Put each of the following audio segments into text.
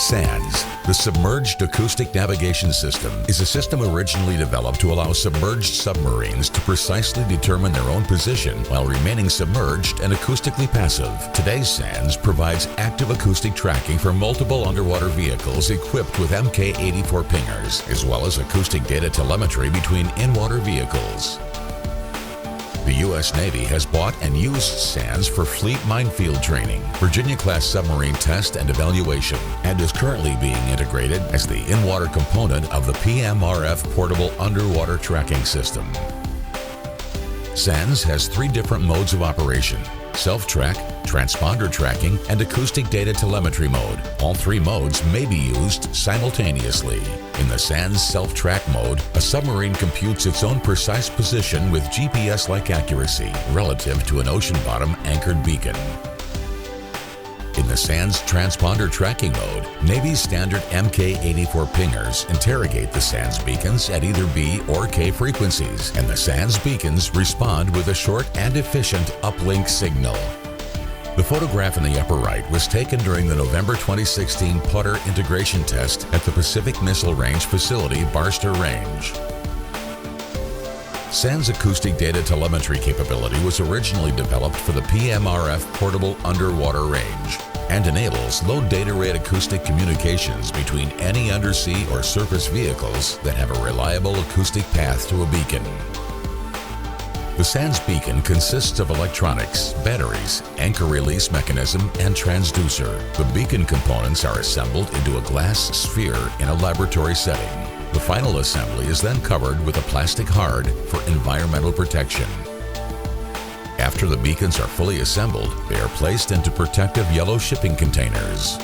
SANS, the Submerged Acoustic Navigation System, is a system originally developed to allow submerged submarines to precisely determine their own position while remaining submerged and acoustically passive. Today's SANS provides active acoustic tracking for multiple underwater vehicles equipped with MK-84 pingers, as well as acoustic data telemetry between in-water vehicles. The U.S. Navy has bought and used SANS for fleet minefield training, Virginia-class submarine test and evaluation, and is currently being integrated as the in-water component of the PMRF Portable Underwater Tracking System. SANS has 3 different modes of operation: self-track, transponder tracking, and acoustic data telemetry mode. All 3 modes may be used simultaneously. In the SANS self-track mode, a submarine computes its own precise position with GPS-like accuracy relative to an ocean bottom anchored beacon. In the SANS transponder tracking mode, Navy's standard MK-84 pingers interrogate the SANS beacons at either B or K frequencies, and the SANS beacons respond with a short and efficient uplink signal. The photograph in the upper right was taken during the November 2016 Putter integration test at the Pacific Missile Range facility, Barstow Range. SANS acoustic data telemetry capability was originally developed for the PMRF Portable Underwater Range and enables low data rate acoustic communications between any undersea or surface vehicles that have a reliable acoustic path to a beacon. The SANS beacon consists of electronics, batteries, anchor release mechanism, and transducer. The beacon components are assembled into a glass sphere in a laboratory setting. The final assembly is then covered with a plastic hard for environmental protection. After the beacons are fully assembled, they are placed into protective yellow shipping containers.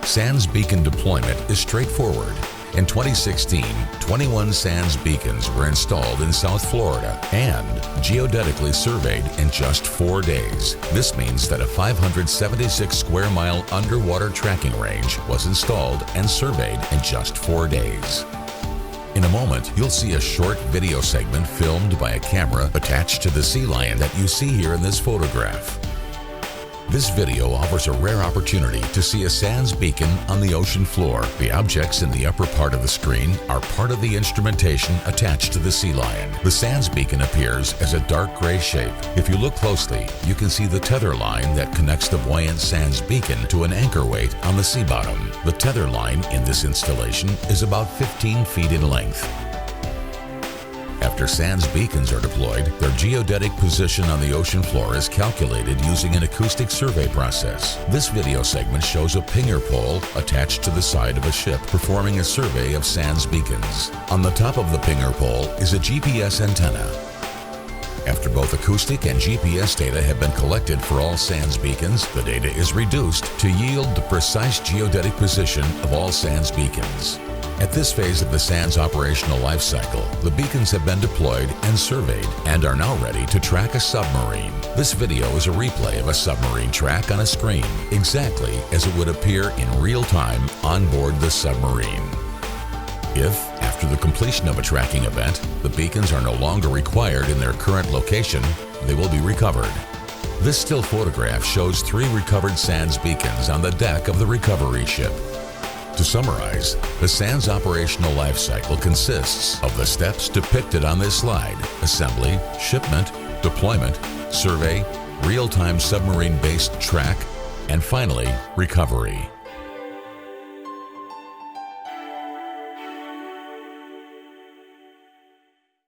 SANS beacon deployment is straightforward. In 2016, 21 SANS beacons were installed in South Florida and geodetically surveyed in just 4 days. This means that a 576 square mile underwater tracking range was installed and surveyed in just 4 days. In a moment, you'll see a short video segment filmed by a camera attached to the sea lion that you see here in this photograph. This video offers a rare opportunity to see a SANS beacon on the ocean floor. The objects in the upper part of the screen are part of the instrumentation attached to the sea lion. The SANS beacon appears as a dark gray shape. If you look closely, you can see the tether line that connects the buoyant SANS beacon to an anchor weight on the sea bottom. The tether line in this installation is about 15 feet in length. After SANS beacons are deployed, their geodetic position on the ocean floor is calculated using an acoustic survey process. This video segment shows a pinger pole attached to the side of a ship performing a survey of SANS beacons. On the top of the pinger pole is a GPS antenna. After both acoustic and GPS data have been collected for all SANS beacons, the data is reduced to yield the precise geodetic position of all SANS beacons. At this phase of the SANS operational life cycle, the beacons have been deployed and surveyed and are now ready to track a submarine. This video is a replay of a submarine track on a screen, exactly as it would appear in real time on board the submarine. If, after the completion of a tracking event, the beacons are no longer required in their current location, they will be recovered. This still photograph shows 3 recovered SANS beacons on the deck of the recovery ship. To summarize, the SANS operational life cycle consists of the steps depicted on this slide: assembly, shipment, deployment, survey, real-time submarine-based track, and finally, recovery.